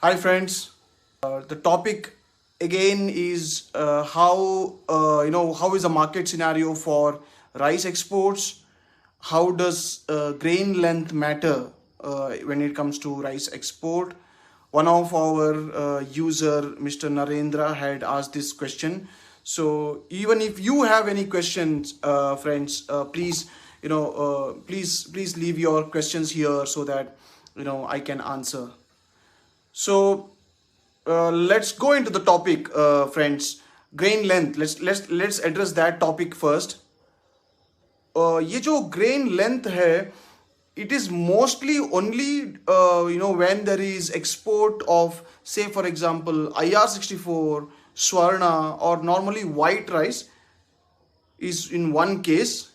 Hi friends. The topic again is how is the market scenario for rice exports? How does grain length matter when it comes to rice export? One of our user, Mr. Narendra, had asked this question. So even if you have any questions, friends, please leave your questions here so that I can answer. So let's go into the topic, friends. Grain length. Let's address that topic first. ये जो grain length है, it is mostly only when there is export of, say for example, IR64, Swarna, or normally white rice is in one case.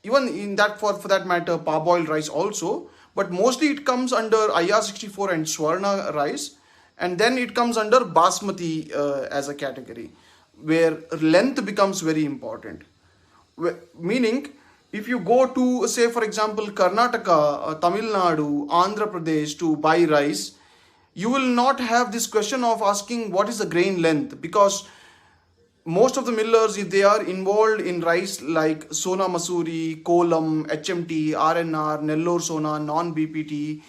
Even in that, for that matter, parboiled rice also, but mostly it comes under IR64 and Swarna rice, and then it comes under Basmati as a category, where length becomes very important. Meaning, if you go to, say for example, Karnataka, Tamil Nadu, Andhra Pradesh to buy rice, you will not have this question of asking what is the grain length, because most of the millers, if they are involved in rice like Sona Masuri, Kolam, HMT, RNR, Nellore Sona, non-BPT,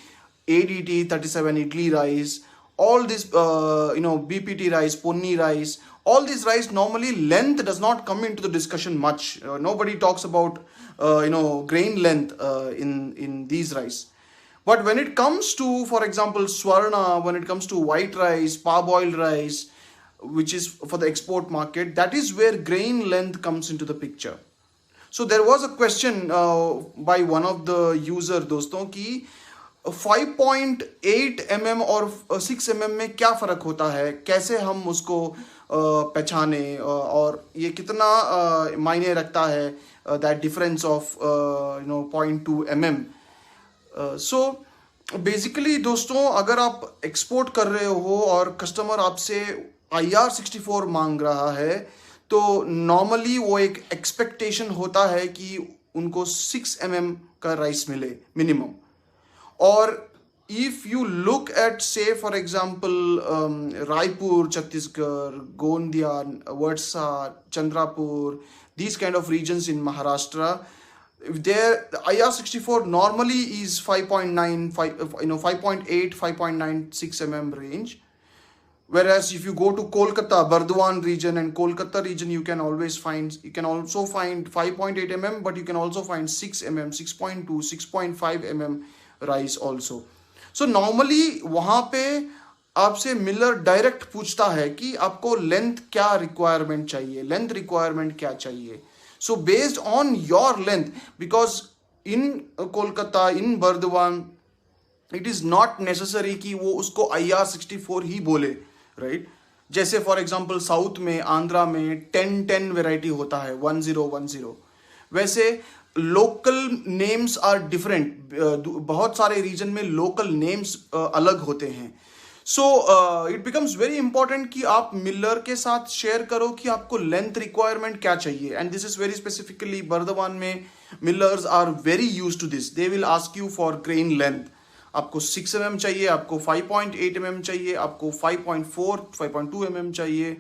ADT 37 idli rice, all this BPT rice, Ponni rice, all these rice, normally length does not come into the discussion much. Nobody talks about grain length in these rice. But when it comes to, for example, Swarna, when it comes to white rice, parboiled rice, which is for the export market, that is where grain length comes into the picture. So there was a question by one of the user दोस्तों कि 5.8 mm और 6 mm में क्या फ़र्क होता है, कैसे हम उसको पहचाने, और ये कितना मायने रखता है, that difference of 0.2 mm. So basically दोस्तों, अगर आप एक्सपोर्ट कर रहे हो और कस्टमर आपसे IR64 मांग रहा है, तो नॉर्मली वो एक एक्सपेक्टेशन होता है कि उनको 6 mm का राइस मिले मिनिमम. और if you look at, say for example, Raipur, Chhattisgarh, Gondia, Valsad, Chandrapur, these kind of regions in Maharashtra, there the IR64 normally is 5.9, 5.8, 5.96 mm range. Whereas if you go to Kolkata, Burdwan region and Kolkata region, you can also find 5.8 mm, but you can also find 6 mm, 6.2, 6.5 mm rice also. So normally वहाँ पे आपसे Miller direct पूछता है कि आपको length क्या requirement चाहिए, length requirement क्या चाहिए. So based on your length, because in Kolkata, in Burdwan, it is not necessary कि वो उसको IR64 ही बोले, right? जैसे फॉर एग्जांपल साउथ में, आंध्रा में 10-10 वेराइटी होता है, 1010. वैसे लोकल नेम्स आर डिफरेंट. बहुत सारे रीजन में लोकल नेम्स अलग होते हैं. So it becomes very important कि आप मिलर के साथ शेयर करो कि आपको लेंथ रिक्वायरमेंट क्या चाहिए. And this is very specifically Burdwan में millers are very use to this. They will ask you for grain length. आपको 6 mm चाहिए, आपको 5.8 mm चाहिए, आपको 5.4, 5.2 mm चाहिए.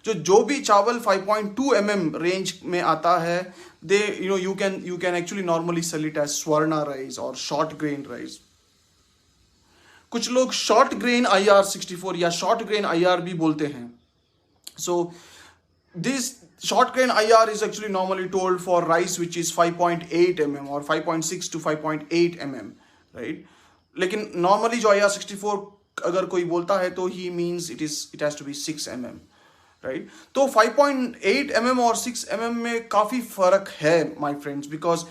जो भी चावल 5.2 mm रेंज में आता है, दे you can actually normally sell it as Swarna rice or short grain rice. कुछ लोग शॉर्ट ग्रेन IR64 या शॉर्ट ग्रेन IR भी बोलते हैं. So this short grain IR is actually normally told for rice which is 5.8 mm or 5.6 to 5.8 mm, right? लेकिन normally जो IR64 अगर कोई बोलता है तो ही means it has to be 6 mm, right? तो 5.8 mm और 6 mm में काफ़ी फ़र्क है my friends, because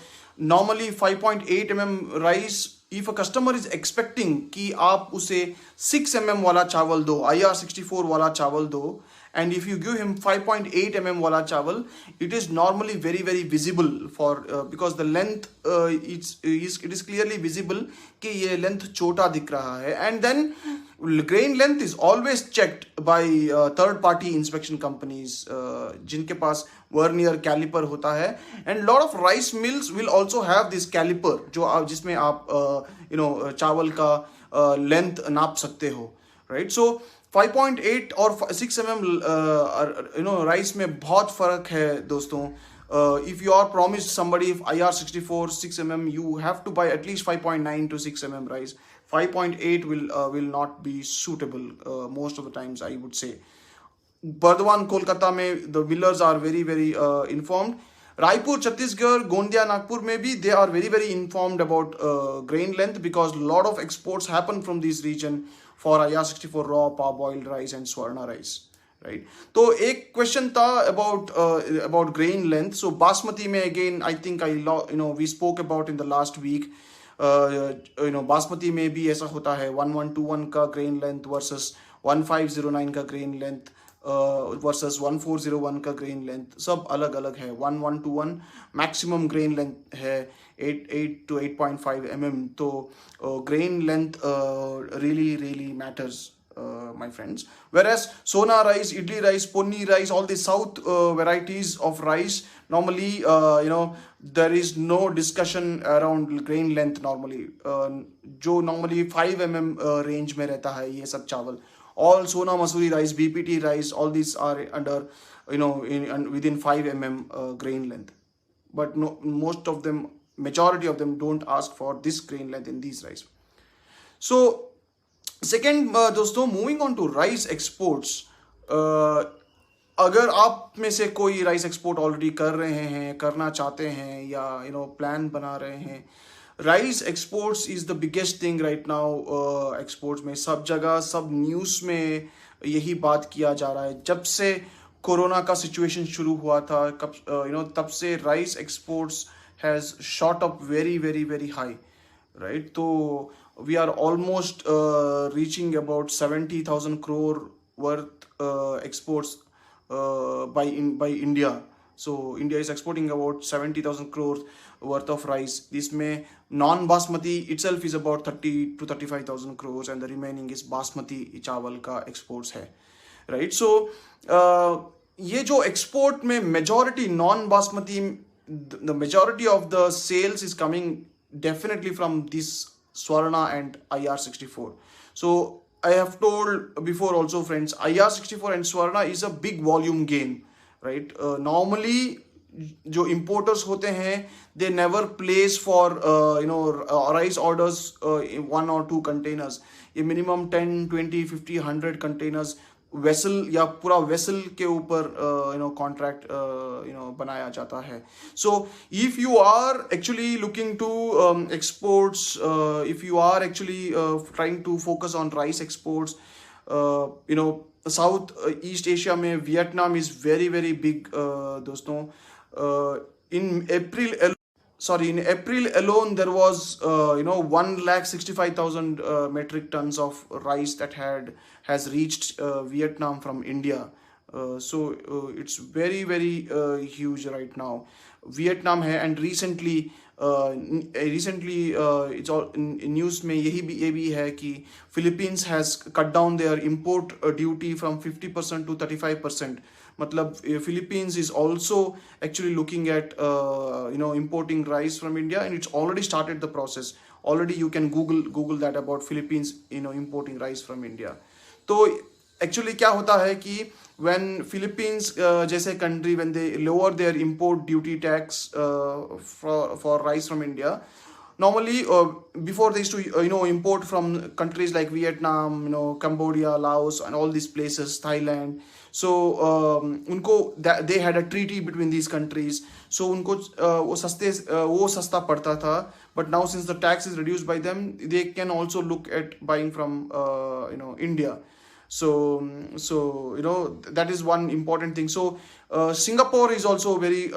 normally 5.8 mm rice, if a customer is expecting कि आप उसे 6 mm वाला चावल दो, IR64 वाला चावल दो, and if you give him 5.8 mm wala chawal, it is normally very very visible for because the length it is clearly visible कि ये length छोटा दिख रहा है. And then grain length is always checked by third party inspection companies जिनके पास vernier caliper होता है, and lot of rice mills will also have this caliper जो आप जिसमें आप चावल का लेंथ नाप सकते हो, right? So 5.8 और 6 mm राइस में बहुत फर्क है दोस्तों. If you are promised somebody IR64 6 mm, you have to buy at least 5.9 to 6 mm rice. 5.8 will not be suitable most of the times, I would say. Bardhaman, Kolkata mein the millers are very very informed. Raipur, Chhattisgarh, Gondia, Nagpur maybe they are very very informed about grain length, because a lot of exports happen from this region for IR64 raw, parboiled rice and Swarna rice. Right. तो एक question था about grain length. So basmati में again I think we spoke about in the last week. Basmati में भी ऐसा होता है 1121 का grain length versus 1509 का grain length versus 1401 का grain length. सब अलग अलग है. 1121 maximum grain length है 8 to 8.5 mm. तो grain length really matters, my friends. Whereas Sona rice, Idli rice, Ponni rice, all the south varieties of rice, normally there is no discussion around grain length normally. जो normally 5 mm range में रहता है ये सब चावल. All Sona Masuri rice, BPT rice, all these are under within 5 mm grain length. But no, most of them, majority of them don't ask for this grain length in these rice. So second दोस्तों, moving on to rice exports. अगर आप में से कोई rice export already कर रहे हैं, करना चाहते हैं या प्लान बना रहे हैं, rice exports is the biggest thing right now. Exports में सब जगह, सब न्यूज़ में यही बात किया जा रहा है. जब से कोरोना का सिचुएशन शुरू हुआ था तब से rice exports has shot up very very very high, right. तो we are almost reaching about 70,000 crore worth exports by India. So India is exporting about 70,000 crores worth of rice. This may non-basmati itself is about 30 to 35,000 crores, and the remaining is basmati चावल का exports है, right? So ये जो export में majority non-basmati, the majority of the sales is coming definitely from this Swarna and IR64. So I have told before also, friends, IR64 and Swarna is a big volume game, right? Normally जो importers होते हैं, they never place for rice orders in 1 or 2 containers. ये minimum 10, 20, 50, 100 containers vessel या पूरा vessel के ऊपर contract बनाया जाता है. So if you are actually looking to exports, if you are actually trying to focus on rice exports, south east Asia में Vietnam is very very big दोस्तों. In April alone, there was 165,000 metric tons of rice that has reached Vietnam from India. So it's very very huge right now. Vietnam है, and recently it's all in news में ये भी है कि Philippines has cut down their import duty from 50% to 35%. मतलब Philippines is also actually looking at importing rice from India, and it's already started the process. Already you can Google that about Philippines importing rice from India. तो actually क्या होता है कि when Philippines जैसे country, when they lower their import duty tax for rice from India, normally before they used to import from countries like Vietnam, Cambodia, Laos and all these places, Thailand. So उनको they had a treaty between these countries, so उनको वो सस्ता पड़ता था. But now since the tax is reduced by them, they can also look at buying from India. So that is one important thing. So Singapore is also very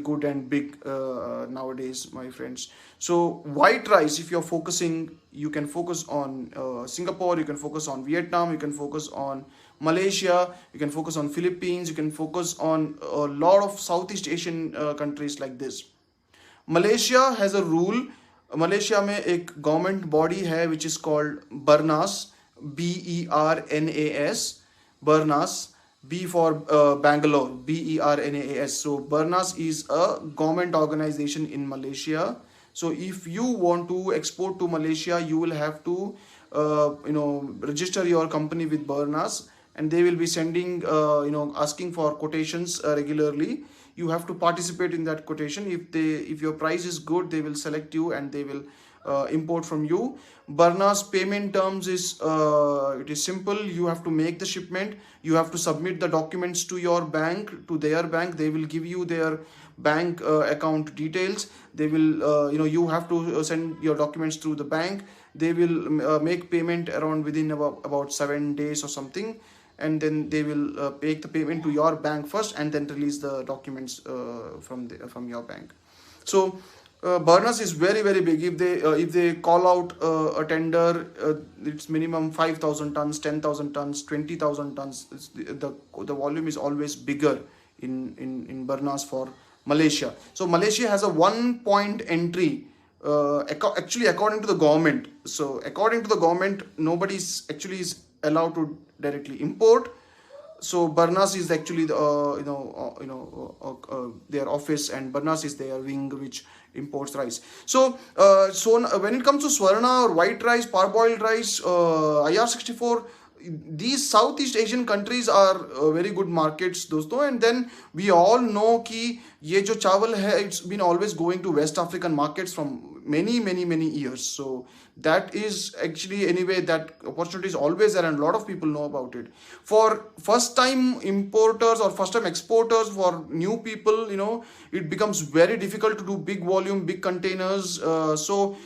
good and big nowadays, my friends. So white rice, if you're focusing, you can focus on Singapore, you can focus on Vietnam, you can focus on Malaysia, you can focus on Philippines, you can focus on a lot of Southeast Asian countries like this. Malaysia has a rule. Malaysia में एक government body है which is called Barnas, BERNAS, Bernas. B for Bangalore, BERNAS. So Bernas is a government organization in Malaysia. So if you want to export to Malaysia, you will have to register your company with Bernas, and they will be sending asking for quotations regularly. You have to participate in that quotation. If your price is good, they will select you and they will import from you. Berna's payment terms is it is simple. You have to make the shipment, you have to submit the documents to your bank, to their bank. They will give you their bank account details. They will you have to send your documents through the bank. They will make payment around within about 7 days or something, and then they will make the payment to your bank first and then release the documents from your bank. So Bernas is very very big. If they call out a tender, it's minimum 5,000 tons, 10,000 tons, 20,000 tons. The volume is always bigger in Bernas for Malaysia. So Malaysia has a 1 point entry actually according to the government. So according to the government, nobody is allowed to directly import. So Bernas is actually the their office, and Bernas is their wing which imports rice. So when it comes to Swarna or white rice, parboiled rice, IR64, these Southeast Asian countries are very good markets, dosto. And then we all know कि ये जो चावल है, it's been always going to West African markets from many years. So that is actually, anyway, that opportunity is always there, and a lot of people know about it. For first time importers or first time exporters, for new people, it becomes very difficult to do big volume, big containers. So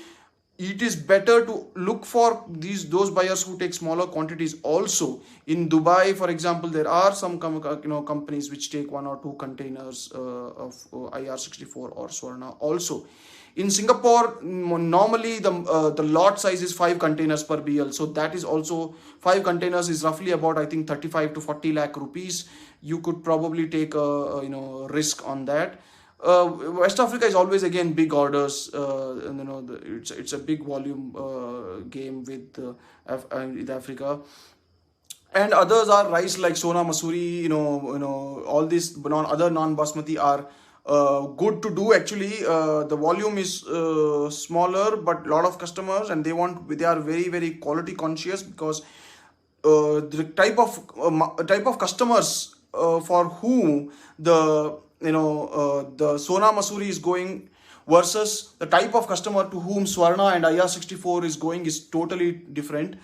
it is better to look for those buyers who take smaller quantities also. In Dubai, for example, there are some companies which take 1 or 2 containers of IR64 or Swarna also. In Singapore, normally the lot size is 5 containers per BL. So that is also 5 containers is roughly about, I think, 35 to 40 lakh rupees. You could probably take a risk on that. West Africa is always again big orders. It's a big volume game with Africa. And others are rice like Sona Masuri. All these other non-basmati are good to do actually. The volume is smaller, but a lot of customers, and they are very very quality conscious, because the type of customers for whom the Sona Masuri is going versus the type of customer to whom Swarna and IR64 is going is totally different.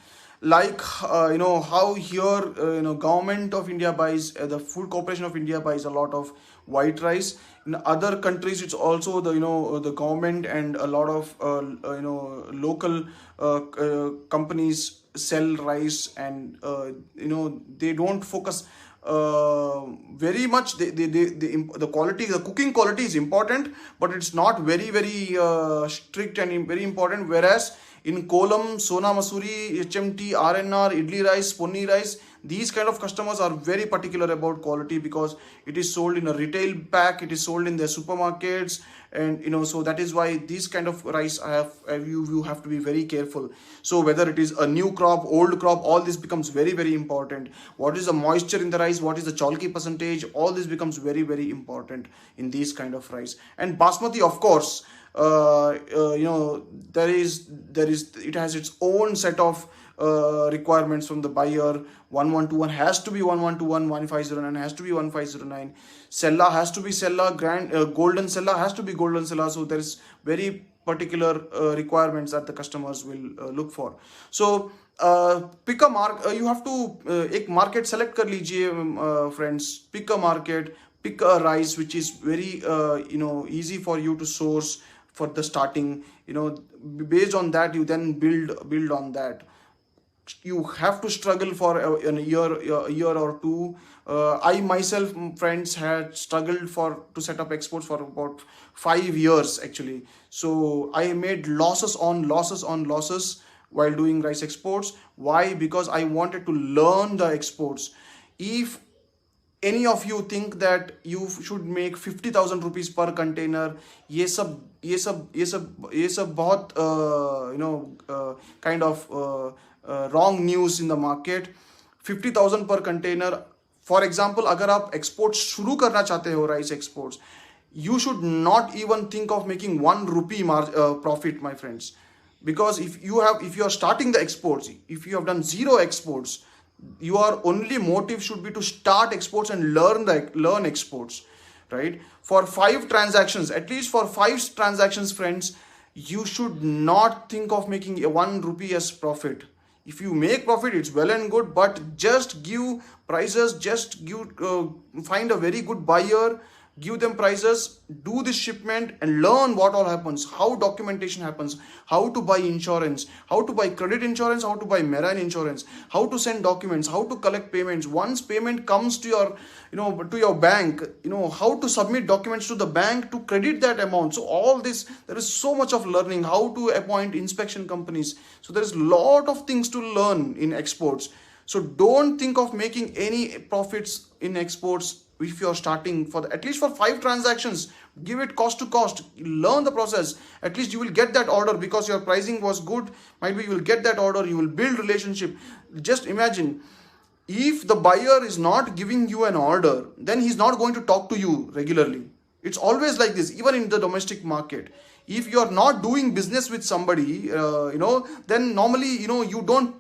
Like how here government of India buys, the Food Corporation of India buys a lot of white rice. In other countries, it's also the government and a lot of local companies sell rice, and they don't focus very much. The quality, the cooking quality is important, but it's not very very strict and very important. Whereas in Kolam, Sona Masuri, HMT, RNR, Idli rice, Ponni rice, these kind of customers are very particular about quality, because it is sold in a retail pack, it is sold in their supermarkets, and so that is why these kind of rice you have to be very careful. So whether it is a new crop, old crop, all this becomes very very important. What is the moisture in the rice, what is the chalky percentage, all this becomes very very important in these kind of rice. And basmati, of course, it has its own set of requirements from the buyer. 1121 has to be 1121, 1509 has to be 1509, Sella has to be Sella, golden Sella has to be golden Sella. So there is very particular requirements that the customers will look for. So pick a market. You have to एक market select कर लीजिए friends. Pick a market, pick a rice which is very easy for you to source for the starting. Based on that, you then build on that. You have to struggle for a year or two. I myself, friends, had struggled to set up exports for about 5 years actually. So I made losses on losses while doing rice exports. Why? Because I wanted to learn the exports. If any of you think that you should make 50,000 rupees per container? ये सब बहुत kind of wrong news in the market. 50,000 per container. For example, अगर आप exports शुरू करना चाहते हो, rice exports, you should not even think of making 1 rupee profit, my friends. Because if you are starting the exports, if you have done zero exports, your only motive should be to start exports and learn exports, right? For 5 transactions, at least for 5 transactions, friends, you should not think of making a 1 rupee as profit. If you make profit, it's well and good, but just give prices, just find a very good buyer, give them prices, do this shipment, and learn what all happens, how documentation happens, how to buy insurance, how to buy credit insurance, how to buy marine insurance, how to send documents, how to collect payments. Once payment comes to your to your bank, how to submit documents to the bank to credit that amount. So all this, there is so much of learning, how to appoint inspection companies. So there is a lot of things to learn in exports. So don't think of making any profits in exports if you're starting. At least for 5 transactions, give it cost to cost, learn the process. At least you will get that order because your pricing was good. Might be you will get that order, you will build relationship. Just imagine, if the buyer is not giving you an order, then he's not going to talk to you regularly. It's always like this, even in the domestic market. If you are not doing business with somebody, then normally, you don't,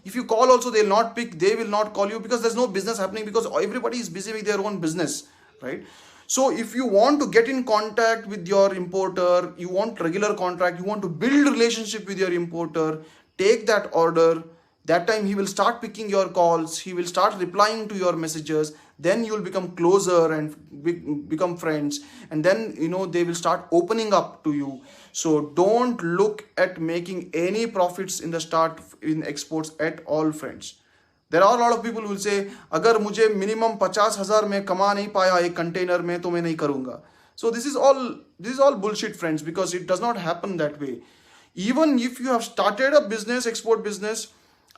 if you call also, they'll not pick, they will not call you because there's no business happening, because everybody is busy with their own business, right? So if you want to get in contact with your importer, you want regular contract, you want to build relationship with your importer, take that order. That time he will start picking your calls, he will start replying to your messages, then you will become closer and become friends, and then they will start opening up to you. So don't look at making any profits in the start in exports at all, friends. There are a lot of people who will say, अगर मुझे minimum 50,000 में कमा नहीं पाया एक container में तो मैं नहीं करूँगा. So this is all bullshit, friends, because it does not happen that way. Even if you have started a business, export business,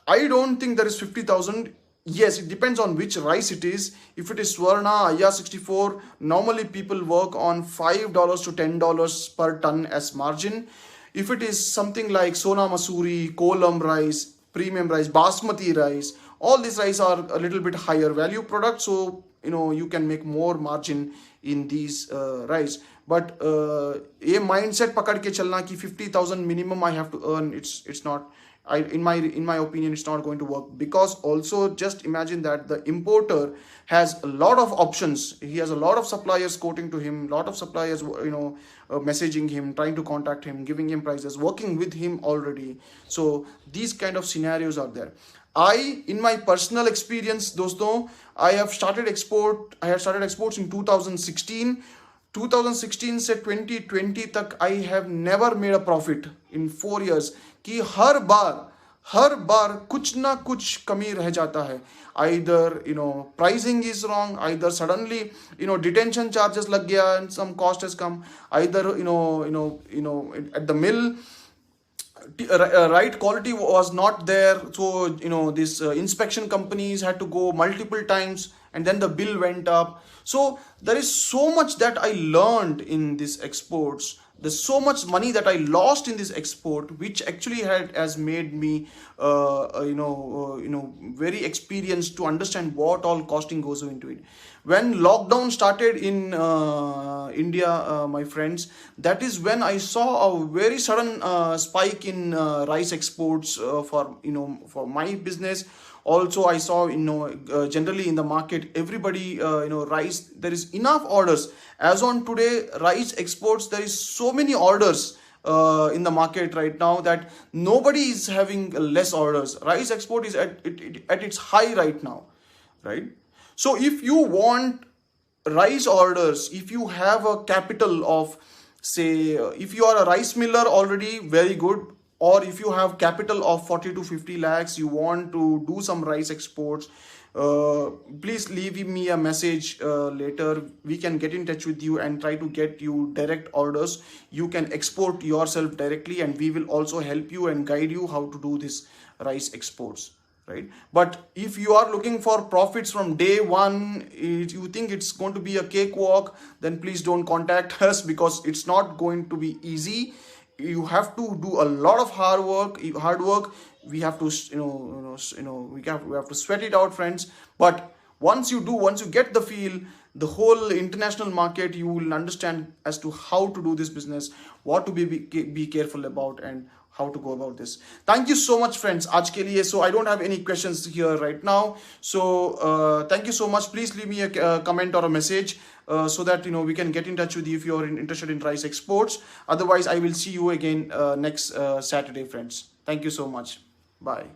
I don't think there is 50,000. Yes, it depends on which rice it is. If it is Swarna, Aya 64, normally people work on $5 to $10 per ton as margin. If it is something like Sona Masuri, Kolam rice, premium rice, Basmati rice, all these rice are a little bit higher value products. So, you can make more margin in these rice. But a mindset pakad ke chalna ki 50,000 minimum I have to earn, it's not. In my opinion, it's not going to work, because also just imagine that the importer has a lot of options. He has a lot of suppliers quoting to him, lot of suppliers messaging him, trying to contact him, giving him prices, working with him already. So these kind of scenarios are there. In my personal experience, doston, I had started exports in 2016. 2016 से 2020 तक I have never made a profit in 4 years. कि हर बार कुछ ना कुछ कमी रह जाता है. Either pricing is wrong, either suddenly detention charges लग गया and some cost has come, either at the mill right quality was not there, so this inspection companies had to go multiple times, and then the bill went up. So there is so much that I learned in these exports. There's so much money that I lost in this export, which actually has made me very experienced to understand what all costing goes into it. When lockdown started in India, my friends, that is when I saw a very sudden spike in rice exports for my business. Also, I saw generally in the market, everybody rice, there is enough orders. As on today, rice exports, there is so many orders in the market right now that nobody is having less orders. Rice export is at its high right now, right? So if you want rice orders, if you have a capital of, say, if you are a rice miller already, very good. Or if you have capital of 40 to 50 lakhs, you want to do some rice exports, please leave me a message later. We can get in touch with you and try to get you direct orders. You can export yourself directly, and we will also help you and guide you how to do this rice exports, right? But if you are looking for profits from day one, you think it's going to be a cakewalk, then please don't contact us, because it's not going to be easy. You have to do a lot of hard work. We have to we have to sweat it out, friends. But once you get the feel, the whole international market, you will understand as to how to do this business, what to be careful about, and how to go about this. Thank you so much, friends, aaj ke liye. So I don't have any questions here right now. So thank you so much. Please leave me a comment or a message, so that we can get in touch with you if you're interested in rice exports. Otherwise, I will see you again next Saturday, friends. Thank you so much. Bye.